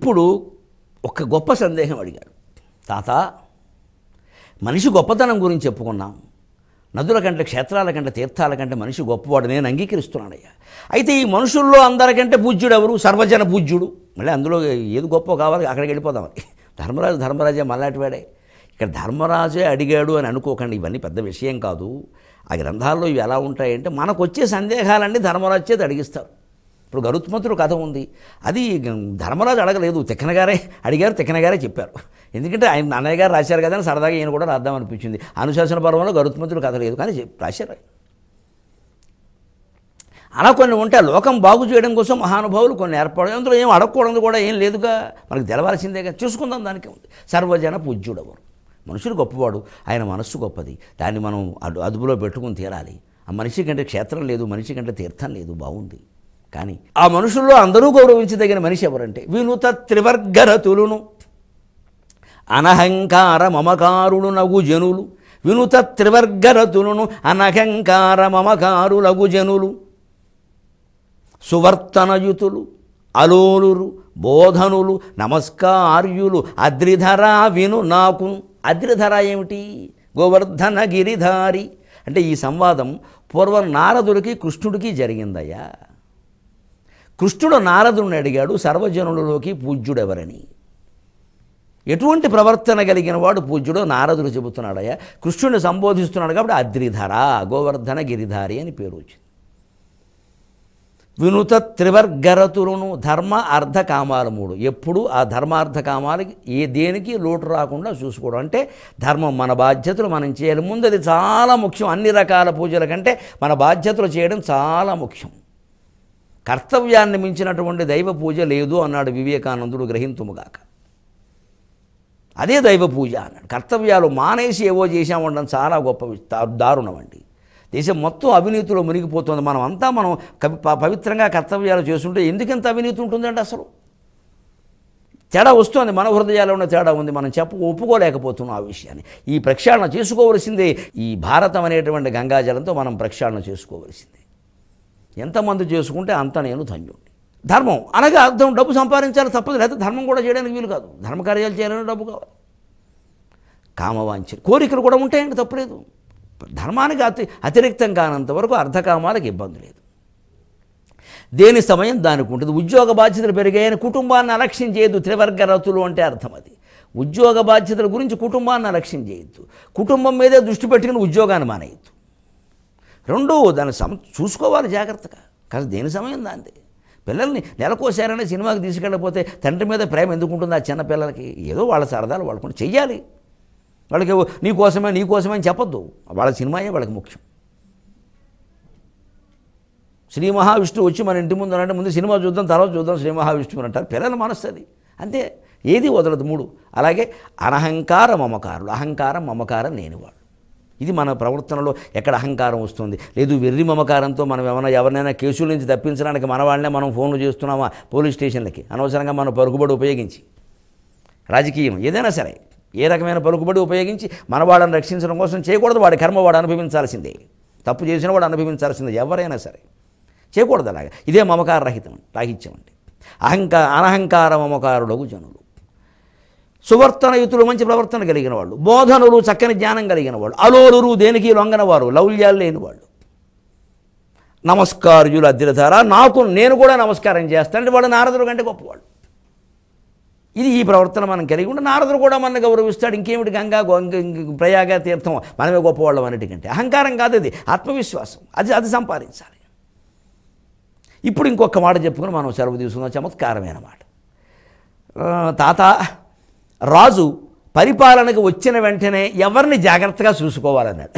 ఇప్పుడు ఒక గొప్ప సందేహం అడిగాడు. తాత, మనిషి గొప్పతనం గురించి చెప్పుకున్నాం. నదుల కంటే, క్షేత్రాల కంటే, తీర్థాల కంటే మనిషి గొప్పవాడు, నేను అంగీకరిస్తున్నానయ్యా. అయితే ఈ మనుషుల్లో అందరికంటే పూజ్యుడు ఎవరు? సర్వజన పూజ్యుడు. మళ్ళీ అందులో ఏది గొప్ప కావాలి అక్కడికి వెళ్ళిపోదామని. ధర్మరాజే మళ్ళాటివాడే. ఇక్కడ ధర్మరాజే అడిగాడు అని అనుకోకండి, ఇవన్నీ పెద్ద విషయం కాదు. ఆ గ్రంథాల్లో ఇవి ఎలా ఉంటాయంటే మనకు వచ్చే సందేహాలన్నీ ధర్మరాజు చేత అడిగిస్తారు. ఇప్పుడు గరుత్మంతుడు కథ ఉంది, అది ధర్మరాజు అడగలేదు, తిక్కనగారే అడిగారు, తిక్కనగారే చెప్పారు. ఎందుకంటే ఆయన అన్నయ్య గారు రాశారు కదా అని సరదాగా ఈయన కూడా రాద్దామనిపించింది. అనుశాసన పర్వంలో గరుత్మంతుడు కథ లేదు, కానీ రాశారు. అలా కొన్ని ఉంటాయి. లోకం బాగు చేయడం కోసం మహానుభావులు కొన్ని ఏర్పాటు, అందులో ఏం అడగకూడదు కూడా ఏం లేదుగా, మనకు తెలవాల్సిందేగా. చూసుకుందాం, దానికి ఉంది. సర్వజన పూజ్యుడెవరు? మనుషుడు గొప్పవాడు, ఆయన మనస్సు గొప్పది, దాన్ని మనం అదుపులో పెట్టుకుని తీరాలి. ఆ మనిషి కంటే క్షేత్రం లేదు, మనిషి కంటే తీర్థం లేదు, బాగుంది. కానీ ఆ మనుషుల్లో అందరూ గౌరవించదగిన మనిషి ఎవరంటే వినుత త్రివర్గరతులును అనహంకార మమకారులు నగు జనులు. వినుత త్రివర్గరతులను అనహంకార మమకారులగు జనులు. సువర్తనయుతులు అలోలురు బోధనులు నమస్కార్యులు అద్రిధరా విను నాకు. అద్రిధర ఏమిటి? గోవర్ధన గిరిధారి. అంటే ఈ సంవాదం పూర్వం నారదుడికి కృష్ణుడికి జరిగిందయ్యా. కృష్ణుడు నారదుడిని అడిగాడు, సర్వజనులలోకి పూజ్యుడెవరని, ఎటువంటి ప్రవర్తన కలిగిన వాడు పూజ్యుడో నారదుడు చెబుతున్నాడయ్యా. కృష్ణుడిని సంబోధిస్తున్నాడు కాబట్టి అద్రిధర, గోవర్ధన గిరిధారి అని పేరు వచ్చింది. వినుత త్రివర్గరతులను, ధర్మ అర్థ కామాలు మూడు. ఎప్పుడు ఆ ధర్మార్థ కామాలకి దేనికి లోటు రాకుండా చూసుకోవడం. అంటే ధర్మం, మన బాధ్యతలు మనం చేయాలి. ముందు అది చాలా ముఖ్యం. అన్ని రకాల పూజల కంటే మన బాధ్యతలు చేయడం చాలా ముఖ్యం. కర్తవ్యాన్ని మించినటువంటి దైవ పూజ లేదు అన్నాడు వివేకానందుడు, గ్రహింతుముగాక. అదే దైవ పూజ అన్నాడు. కర్తవ్యాలు మానేసి ఏవో చేశామంటాం చాలా గొప్ప దారుణం అండి. దేశం మొత్తం అవినీతిలో మునిగిపోతుంది. మనం పవిత్రంగా కర్తవ్యాలు చేస్తుంటే ఎందుకంత అవినీతి ఉంటుందండి? అసలు తేడా వస్తుంది, మన హృదయాల్లో తేడా ఉంది. మనం ఒప్పుకోలేకపోతున్నాం ఆ విషయాన్ని. ఈ ప్రక్షాళన చేసుకోవలసిందే. ఈ భారతం అనేటువంటి గంగాజలంతో మనం ప్రక్షాళన చేసుకోవలసిందే. ఎంతమంది చేసుకుంటే అంత నేను ధన్యుడిని. ధర్మం అనగా అర్థం డబ్బు సంపాదించాలి తప్పదు, లేకపోతే ధర్మం కూడా చేయడానికి వీలు కాదు. ధర్మకార్యాలు చేయాలని డబ్బు కావాలి. కామవాంఛ కోరికలు కూడా ఉంటాయండి, తప్పులేదు. ధర్మానికి అతిరిక్తం కానంత వరకు అర్ధకామాలకు ఇబ్బంది లేదు. దేని సమయం దానికి ఉంటుంది. ఉద్యోగ బాధ్యతలు పెరిగాయని కుటుంబాన్ని అలక్ష్యం చేయొద్దు. త్రివర్గరతులు అంటే అర్థం అది. ఉద్యోగ బాధ్యతల గురించి కుటుంబాన్ని అలక్ష్యం చేయొద్దు. కుటుంబం మీదే దృష్టి పెట్టుకుని ఉద్యోగాన్ని మానేయద్దు. రెండూ దాన్ని చూసుకోవాలి జాగ్రత్తగా. కాదు దేని సమయం దాందే. పిల్లల్ని నెలకోసారైనా సినిమాకి తీసుకెళ్ళకపోతే తండ్రి మీద ప్రేమ ఎందుకు ఉంటుంది? ఆ చిన్న పిల్లలకి ఏదో వాళ్ళ సరదాలు వాళ్ళకుండా చెయ్యాలి. వాళ్ళకి నీకోసమే అని చెప్పొద్దు. వాళ్ళ సినిమాయే వాళ్ళకి ముఖ్యం. శ్రీ మహావిష్ణువు వచ్చి మన ఇంటి ముందు అంటే ముందు సినిమా చూద్దాం, తర్వాత చూద్దాం శ్రీ మహావిష్ణువు అంటారు. పిల్లల మనస్సు అది అంతే, ఏది వదలదు. మూడు. అలాగే అనహంకార మమకారులు. అహంకారం మమకారం లేనివాడు. ఇది మన ప్రవర్తనలో ఎక్కడ అహంకారం వస్తుంది. లేదు వెర్రి మమకారంతో మనం ఎవరినైనా కేసుల నుంచి తప్పించడానికి మన వాళ్ళనే మనం ఫోన్లు చేస్తున్నామా పోలీస్ స్టేషన్లకి, అనవసరంగా మన పలుకుబడి ఉపయోగించి, రాజకీయం ఏదైనా సరే ఏ రకమైన పలుకుబడి ఉపయోగించి మన వాళ్ళని రక్షించడం కోసం చేయకూడదు. వాడి కర్మ వాడు అనుభవించాల్సిందే. తప్పు చేసిన వాడు అనుభవించాల్సిందే, ఎవరైనా సరే చేయకూడదు అలాగా. ఇదే మమకార రాహిత్యం అంటే. అనహంకార మమకారులకు జనులు. సువర్తనయుతులు, మంచి ప్రవర్తన కలిగిన వాళ్ళు. బోధనులు, చక్కని జ్ఞానం కలిగిన వాళ్ళు. అలోలురు, దేనికి లొంగన వారు, లౌల్యాలు లేని వాళ్ళు. నమస్కార్యులు అద్రిధర, నేను కూడా నమస్కారం చేస్తానంటే వాడు నారదుడు కంటే గొప్పవాడు. ఇది ఈ ప్రవర్తన మనం కలిగి ఉంటే నారదుడు కూడా మనల్ని గౌరవిస్తాడు. ఇంకేమిటి గంగా ప్రయాగ తీర్థం మనమే గొప్పవాళ్ళం అన్నిటికంటే. అహంకారం కాదు అది, ఆత్మవిశ్వాసం. అది సంపాదించాలి. ఇప్పుడు ఇంకొక మాట చెప్పుకుని మనం సెలవు తీసుకుందాం. చమత్కారమైన మాట. తాత, రాజు పరిపాలనకు వచ్చిన వెంటనే ఎవరిని జాగ్రత్తగా చూసుకోవాలన్నాడు.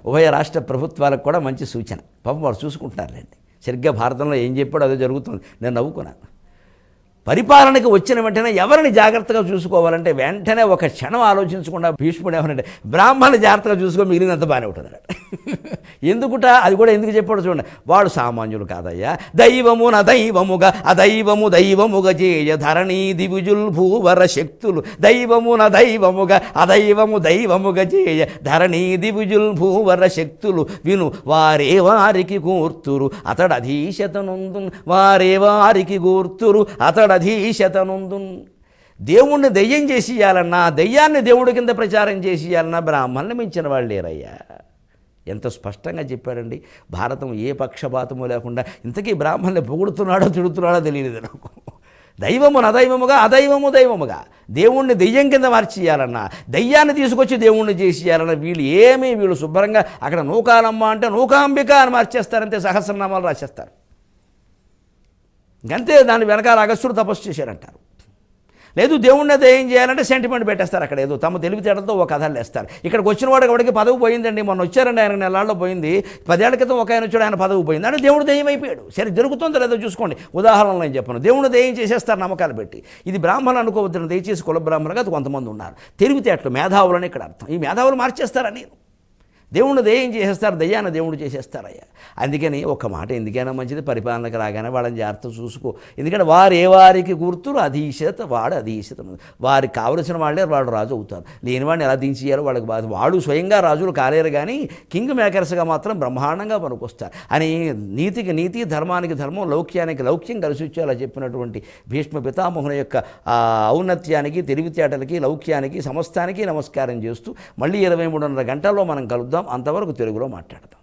ఉభయ రాష్ట్ర ప్రభుత్వాలకు కూడా మంచి సూచన. పాపం వారు చూసుకుంటున్నారులేండి. సరిగ్గా భారతంలో ఏం చెప్పాడో అదే జరుగుతుంది. నేను నవ్వుకున్నాను. పరిపాలనకు వచ్చిన వెంటనే ఎవరిని జాగ్రత్తగా చూసుకోవాలంటే వెంటనే ఒక క్షణం ఆలోచించకుండా భీష్ముడు ఏమనంటే బ్రాహ్మణుని జాగ్రత్తగా చూసుకో, మిగిలినంత బాగానే ఉంటుంది అన్నాడు. ఎందుకుట అది కూడా ఎందుకు చెప్పాడు చూడండి. వాడు సామాన్యులు కాదయ్యా. దైవమున దైవముగా అదైవము దైవముగా చేయ ధరణీ దివిజుల్ భూవర శక్తులు. దైవమున దైవముగా అదైవము దైవముగా చేయ ధరణీ దివిజుల్ భూవర శక్తులు. విను వారే వారికి కూర్తురు అతడధీశతనుందున్. వారే వారికి కూర్తురు అతడధీశతనుందున్. దేవుణ్ణి దెయ్యం చేసి ఇయ్యాలన్నా, దెయ్యాన్ని దేవుడి కింద ప్రచారం చేసి ఇయ్యాలన్నా బ్రాహ్మణులు మించిన వాళ్ళు లేరయ్యా. ఎంత స్పష్టంగా చెప్పాడండి. భారతం ఏ పక్షపాతము లేకుండా. ఇంతకీ బ్రాహ్మణులు పొగుడుతున్నాడో తిడుతున్నాడో తెలియదు నాకు. దైవమున అదైవముగా అదైవము దైవముగా. దేవుణ్ణి దెయ్యం కింద మార్చియాలన్నా, దెయ్యాన్ని తీసుకొచ్చి దేవుణ్ణి చేసి ఇయ్యాలన్నా వీళ్ళు శుభ్రంగా అక్కడ నూకాలమ్మ అంటే నూకాంబిక అని మార్చేస్తారంతే, సహస్రనామాలు రాసేస్తారు. ఇంకంతే. దాని వెనకాల అగస్త్యుడు తపస్సు చేశారంటారు. లేదు దేవుణ్ణి దెయ్యం చేయాలంటే సెంటిమెంట్ పెట్టేస్తారు. అక్కడ ఏదో తమ తెలివితేటలతో ఒక కథలు వేస్తారు. ఇక్కడికి వచ్చిన వాడికి ఎవరికి పదవి పోయిందండి. మొన్న వచ్చారండి, ఆయన నెలల్లో పోయింది. 10 ఏళ్ల క్రితం ఒక ఆయన వచ్చాడు, ఆయన పదవి పోయింది అంటే దేవుడు దెయ్యం అయిపోయాడు. సరే జరుగుతుందో లేదో చూసుకోండి. ఉదాహరణలు నేను చెప్పను. దేవుడు దెయ్యం చేసేస్తారు నమ్మకాలు పెట్టి. ఇది బ్రాహ్మణులు అనుకోవద్దు, దయచేసి కుల బ్రాహ్మణులుగా కొంతమంది ఉన్నారు. తెలివితేటలు మేధావులని ఇక్కడ అర్థం. ఈ మేధావులు మార్చేస్తారని దేవుణ్ణి దెయ్యం చేసేస్తారు, దెయ్యాన్ని దేవుడు చేసేస్తారయ్యా. అందుకని ఒక మాట ఎందుకైనా మంచిది, పరిపాలనకు రాగానే వాళ్ళని జాగ్రత్త చూసుకో. ఎందుకంటే వారు ఏ వారికి గుర్తులు అధీశత వాడు అధీశత. వారికి కావలసిన వాళ్ళే వాడు రాజు అవుతారు. లేని వాడిని ఎలా దించేయాలో వాళ్ళకి బాధ. వాడు స్వయంగా రాజులు కాలేరు కానీ కింగ్ మేకర్స్గా మాత్రం బ్రహ్మాండంగా పనికొస్తారు అని నీతికి నీతి, ధర్మానికి ధర్మం, లౌక్యానికి లౌక్యం కలిసి వచ్చేలా చెప్పినటువంటి భీష్మ పితామహుని యొక్క ఔన్నత్యానికి, తెలివితేటలకి, లౌక్యానికి, సమస్తానికి నమస్కారం చేస్తూ మళ్ళీ 23:30 గంటల్లో మనం కలుద్దాం. అంతవరకు తెలుగులో మాట్లాడదాం.